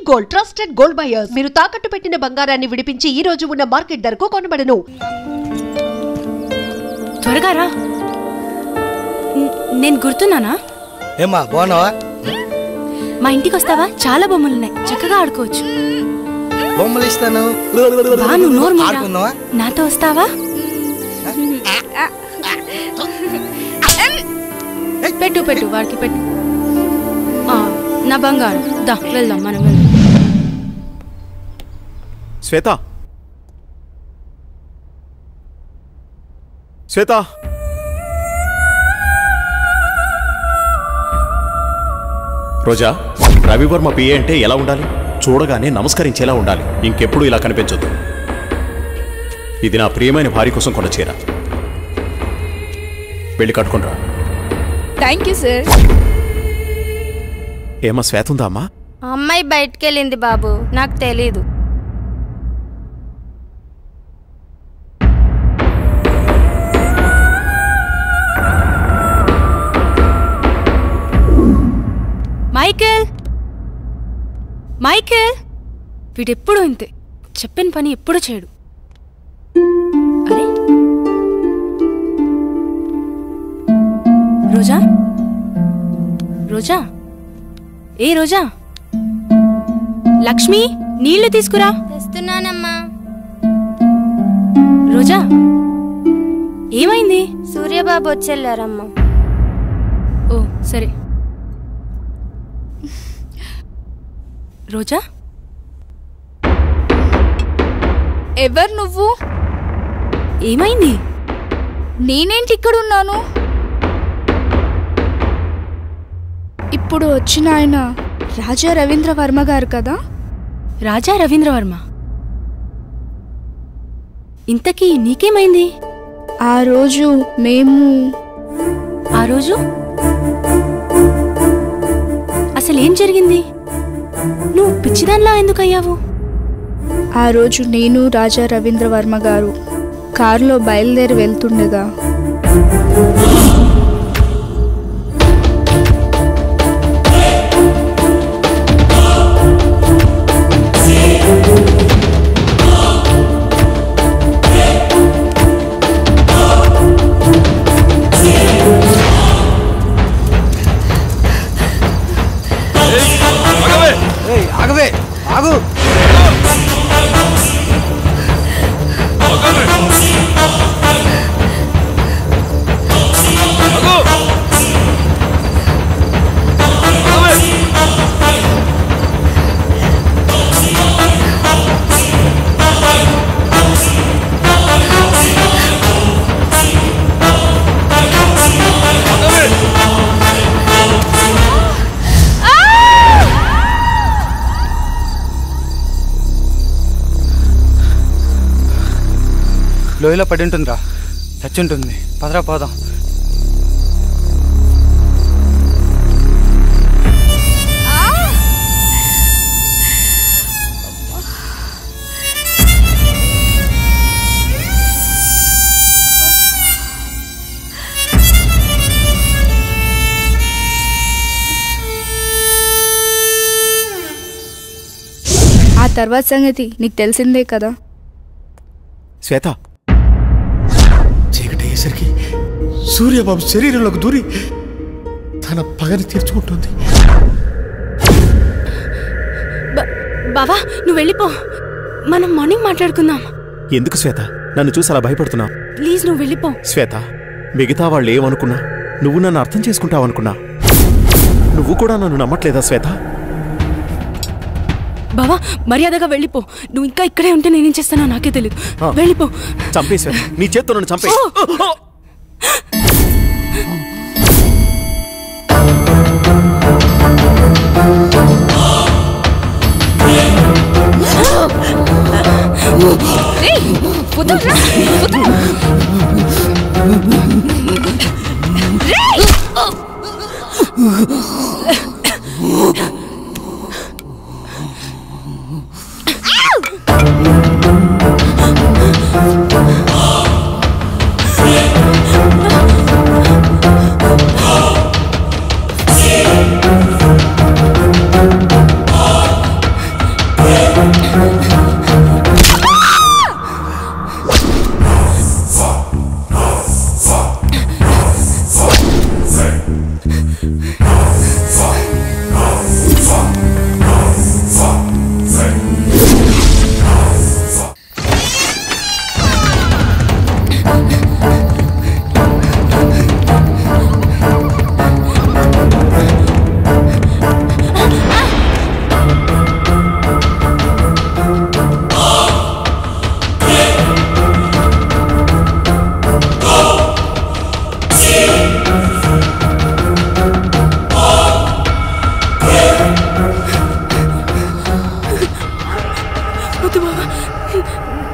Gold, trusted gold buyers. మీరు తాకట్టు పెట్టిన బంగారాన్ని విడిపించి ఈ రోజు ఉన్న మార్కెట్ ధరకు కొనబడను. త్వరగా రా. నేను గుర్తున్నానా? ఏమా బాగున్నావా? మా ఇంటికి వస్తావా? చాలా బొమ్మలున్నాయి, చక్కగా ఆడుకోవచ్చు. బొమ్మలు ఇస్తాను. నాతో వస్తావా? పెట్టు పెట్టు, వాడికి పెట్టు. నా బంగారు, దా వెళ్దాం, మనం వెళ్దాం. శ్వేత, శ్వేత, రోజా, రవివర్మ పిఏ అంటే ఎలా ఉండాలి? చూడగానే నమస్కరించేలా ఉండాలి. ఇంకెప్పుడు ఇలా కనిపించొద్దు. ఇది నా ప్రియమైన భార్య కోసం కొన్న చీర. వెళ్ళి కట్టుకుంటా. Thank you sir. ఏమా శ్వేత ఉందా అమ్మా? అమ్మాయి బయటకెళ్ళింది బాబు, నాకు తెలీదు. మైకేల్, మైకేల్, వీడెప్పుడు ఇంతే, చెప్పిన పని ఎప్పుడు చేయడు. అరే రోజా, రోజా, ఏ రోజా, లక్ష్మి నీళ్లు తీసుకురా. తెస్తున్నానమ్మా. రోజా, ఏమైంది? సూర్యబాబు వచ్చెళ్ళారమ్మా. ఓ సరే. రోజా, ఎవరు నువ్వు? ఏమైంది? నేనేంటి ఇక్కడున్నాను? ఇప్పుడు వచ్చిన ఆయన రాజా రవీంద్ర వర్మ గారు కదా? రాజా రవీంద్ర వర్మ. ఇంతకీ నీకేమైంది? ఆ రోజు అసలేం జరిగింది? నువ్వు పిచ్చిదాన్లా ఎందుకయ్యావు? ఆ రోజు నేను రాజా రవీంద్ర వర్మ గారు కారులో బయలుదేరి వెళ్తుండగా లోయలో పడి ఉంటుందిరా, చచ్చి ఉంటుంది. పదరా పోదాం. ఆ తర్వాత సంగతి నీకు తెలిసిందే కదా. శ్వేత, చీకటయ్యేసరికి సూర్యబాబు శరీరంలోకి దూరి తన పగని తీర్చుకుంటుంది. బావా, నువ్వు వెళ్ళిపో, మనం మార్నింగ్ మాట్లాడుకుందాం. ఎందుకు శ్వేత నన్ను చూసి అలా భయపడుతున్నావు? ప్లీజ్ నువ్వు వెళ్ళిపో. శ్వేత, మిగతా వాళ్ళు ఏమనుకున్నా నువ్వు నన్ను అర్థం చేసుకుంటావనుకున్నా. నువ్వు కూడా నన్ను నమ్మట్లేదా శ్వేత? బావా, మర్యాదగా వెళ్ళిపో. నువ్వు ఇంకా ఇక్కడే ఉంటే నేనేం చేస్తానో నాకే తెలియదు. వెళ్ళిపో. చంపే శ్వేత, నీ చేత్తో నన్ను చంపే.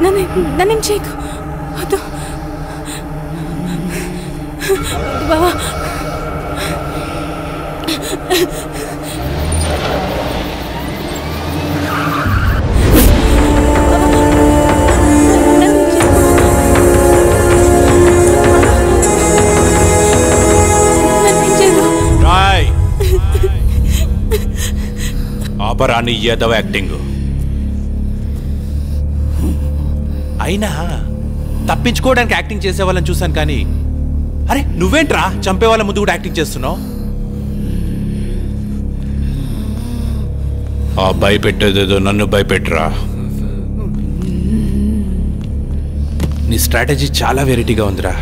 నన్నేం చేయకు వద్దు బావా. ఆపరాని ఏదో యాక్టింగ్ అయినా తప్పించుకోవడానికి యాక్టింగ్ చేసే వాళ్ళని చూశాను కానీ అరే నువ్వేంట్రా చంపే వాళ్ళ ముందు కూడా యాక్టింగ్ చేస్తున్నావు? ఆ భయపెట్టేదేదో నన్ను భయపెట్టరా. నీ స్ట్రాటజీ చాలా వెరైటీగా ఉందిరా.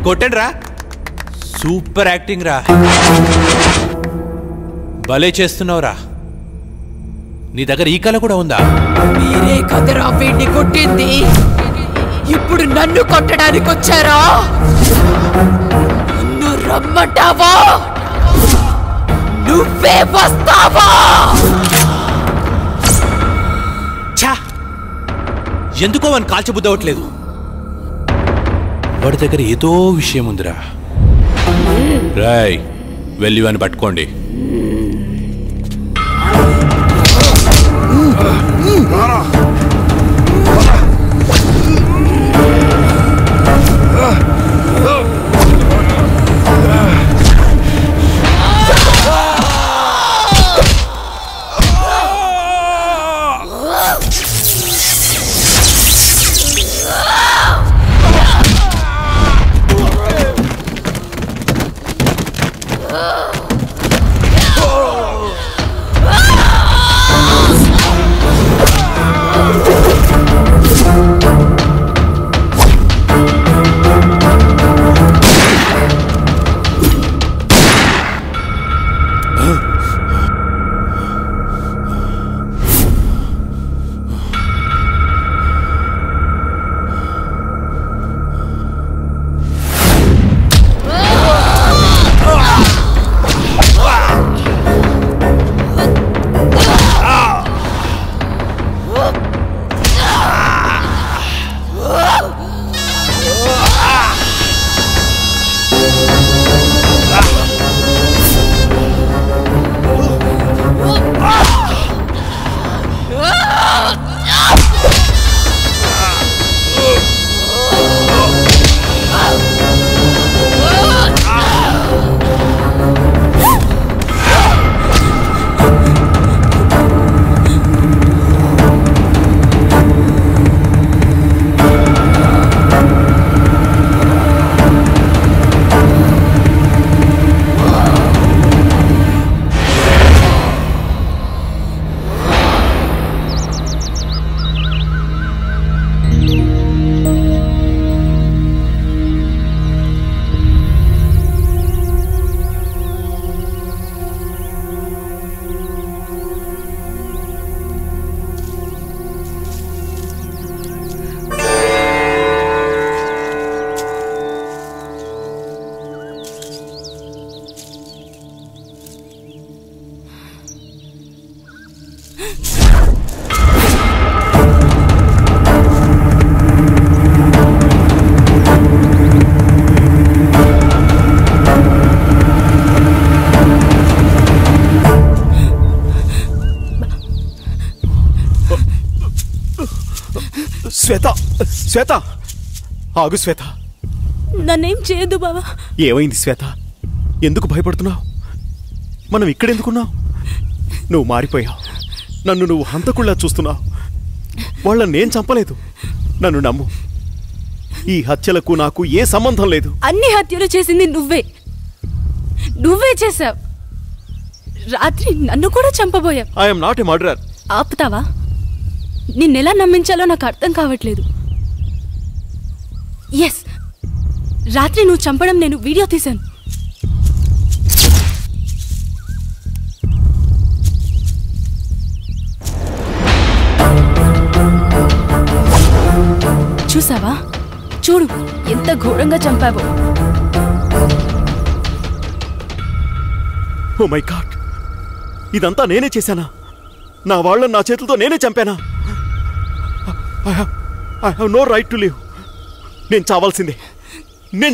కొట్టండి రా, సూపర్ యాక్టింగ్ రా, భలే చేస్తున్నావురా. నీ దగ్గర ఈ కళ కూడా ఉందా? మీరే కదరా వీడిని కొట్టింది, ఇప్పుడు నన్ను కొట్టడానికి వచ్చారా? నన్ను రమ్మంటావా? నువ్వే వస్తావా? ఛా, ఎందుకో వాని కాల్చబుద్ధి అవ్వట్లేదు. వాడి దగ్గర ఏదో విషయం ఉందిరా. రాయ్, వెళ్ళి వాని పట్టుకోండి. శ్వేత, శ్వేత, ఆగు శ్వేత. నన్నేం చేయదు బావా. ఏమైంది శ్వేత? ఎందుకు భయపడుతున్నావు? మనం ఇక్కడెందుకున్నావు? నువ్వు మారిపోయావు. నన్ను నువ్వు హంతకుళ్ళా చూస్తున్నావు. వాళ్ళని నేను చంపలేదు, నన్ను నమ్ము. ఈ హత్యలకు నాకు ఏ సంబంధం లేదు. అన్ని హత్యలు చేసింది నువ్వే చేశావు. రాత్రి నన్ను కూడా చంపబోయావు. I'm not a murderer. ఆపుతావా? నిన్నెలా నమ్మించాలో నాకు అర్థం కావట్లేదు. ఎస్, రాత్రి నువ్వు చంపడం నేను వీడియో తీశాను. చూసావా? చూడు ఎంత ఘోరంగా చంపావో. ఓ మై గాడ్, ఇదంతా నేనే చేశానా? నా వాళ్ళని నా చేతులతో నేనే చంపానా? I have no right to live. నేను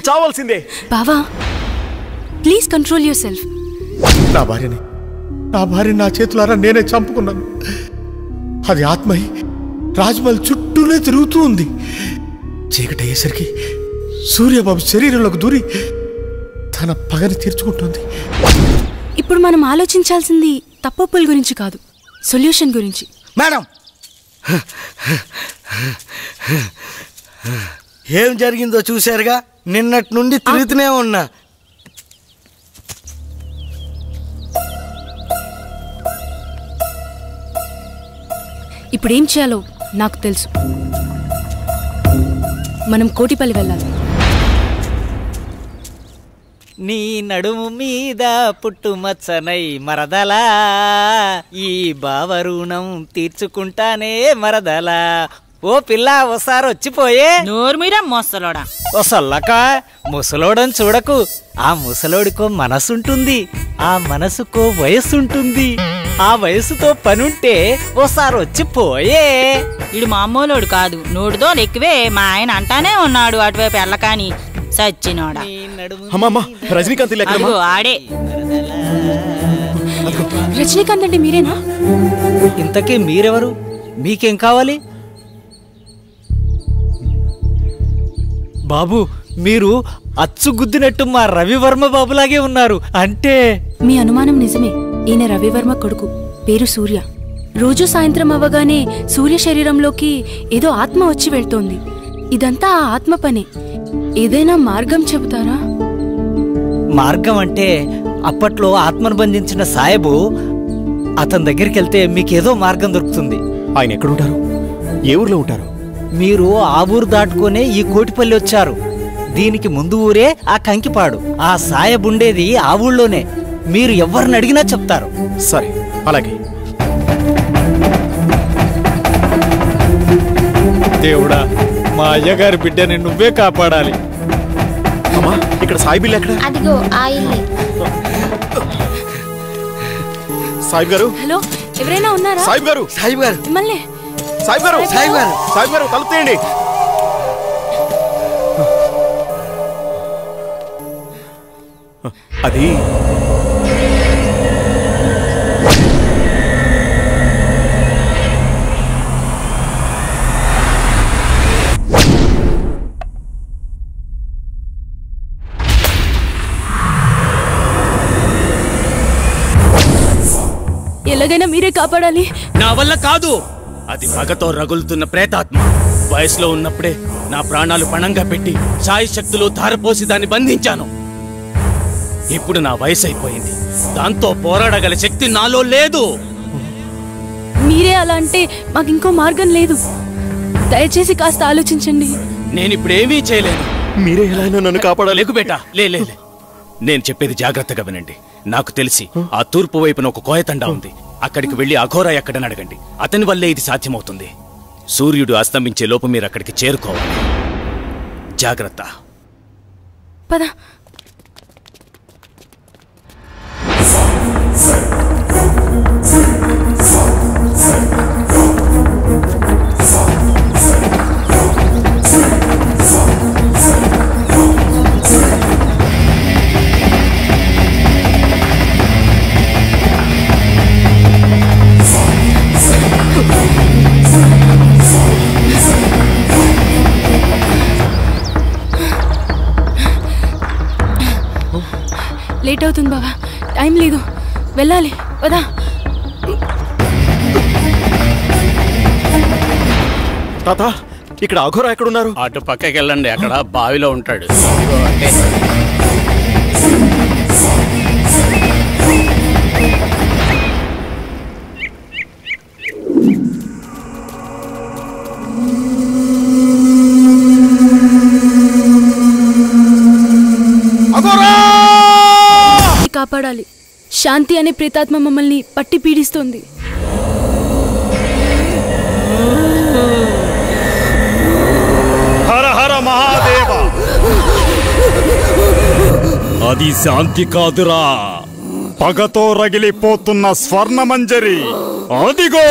చావాల్సిందే. బావా, ప్లీజ్ కంట్రోల్ యువర్ సెల్ఫ్. నా భార్యని నా చేతులారా నేనే చంపుకున్నాను. అది ఆత్మయి రాజ్మహల్ చుట్టూనే తిరుగుతూ ఉంది. చీకటి అయ్యేసరికి సూర్యబాబు శరీరంలోకి దూరి తన పగని తీర్చుకుంటుంది. ఇప్పుడు మనం ఆలోచించాల్సింది తప్పొప్పుల గురించి కాదు, సొల్యూషన్ గురించి. మేడం, ఏం జరిగిందో చూశారుగా. నిన్నటి నుండి తిరుగుతూనే ఉన్నా. ఇప్పుడు ఏం చేయాలో నాకు తెలుసు. మనం కోటిపల్లి వెళ్ళాలి. నీ నడుము మీద పుట్టుమచ్చనై మరదలా, ఈ బావరుణం తీర్చుకుంటానే మరదలా. ఓ పిల్ల ఒకసారి వచ్చిపోయే. నోరు మీరా మొసలోడా. ఓ సొల్లక, ముసలోడని చూడకు. ఆ ముసలోడికో మనసుంటుంది, ఆ మనసుకో వయస్సుంటుంది. ఆ వయసుతో పనుంటే ఓసారి వచ్చిపోయే. ఇడు మామూలోడు కాదు, నోడుతో ఎక్కువే. మా ఆయన అంటానే ఉన్నాడు అటువైపు వెళ్ళకాని సచ్చినోడా. రజనీకాంత్ అదిగో ఆడే. రజనీకాంత్ అంటే మీరేనా? ఇంతకీ మీరెవరు? మీకేం కావాలి? బాబు, మీరు అచ్చుగుద్దినట్టు మా రవివర్మ బాబులాగే ఉన్నారు. అంటే మీ అనుమానం నిజమే. ఈయన రవివర్మ కొడుకు, పేరు సూర్య. రోజు సాయంత్రం అవ్వగానే సూర్య శరీరంలోకి ఏదో ఆత్మ వచ్చి వెళ్తోంది. ఇదంతా ఆ ఆత్మ పనే. ఏదైనా మార్గం చెబుతారా? మార్గం అంటే అప్పట్లో ఆత్మను బంధించిన సాయబు, అతని దగ్గరికి వెళ్తే మీకేదో మార్గం దొరుకుతుంది. ఆయన ఎక్కడుంటారు? ఏ ఊర్లో ఉంటారు? మీరు ఆ ఊరు దాటుకునే ఈ కోటిపల్లి వచ్చారు. దీనికి ముందు ఊరే ఆ కంకిపాడు. ఆ సాయబుండేది ఆ ఊళ్ళోనే. మీరు ఎవరిని అడిగినా చెప్తారు. సరే, అలాగే. దేవుడా, మా అయ్యగారి బిడ్డని నువ్వే కాపాడాలి. అమ్మా, ఇక్కడ సాయి బిల్ ఎక్కడ? అదిగో ఆ ఇల్లు. సాయిబ్ గారు. హలో, ఎవరైనా ఉన్నారా? సాయిబ్ గారు. మిమ్మల్ని. సాయిబ్ గారు తలుపు తీయండి. అది ఎలాగైనా మీరే కాపాడాలి. నా వల్ల కాదు. అది పగతో రగులుతున్న ప్రేతాత్మ. వయసులో ఉన్నప్పుడే నా ప్రాణాలు పణంగా పెట్టి సాయి శక్తులు ధారపోసి దాన్ని బంధించాను. ఇప్పుడు నా వయసు అయిపోయింది. దాంతో పోరాడగల శక్తి నాలో లేదు. మీరే అలా అంటే మాకు ఇంకో మార్గం లేదు. దయచేసి కాస్త ఆలోచించండి. నేనిప్పుడేమీ చేయలేను. మీరే ఎలా నన్ను కాపాడాలి? లేకు బేటా, లే. నేను చెప్పేది జాగ్రత్తగా వినండి. నాకు తెలిసి ఆ తూర్పు వైపున ఒక కోయతండా ఉంది. అక్కడికి వెళ్లి అఘోరా ఎక్కడని అడగండి. అతని వల్లే ఇది సాధ్యమవుతుంది. సూర్యుడు అస్తమించే లోపు మీరు అక్కడికి చేరుకోవాలి. జాగ్రత్త. పద. లేట్ అవుతుంది బాబా, టైం లేదు, వెళ్ళాలి. పదా. తాత, ఇక్కడ అఘోరా ఎక్కడున్నారు? అటు పక్కకి వెళ్ళండి, అక్కడ బావిలో ఉంటాడు. కాపాడాలి. శాంతి అనే ప్రేతాత్మ మమ్మల్ని పట్టి పీడిస్తోంది. హర హర మహాదేవ. అది శాంతి కాదురా, పగతో రగిలిపోతున్న స్వర్ణమంజరి. అదిగో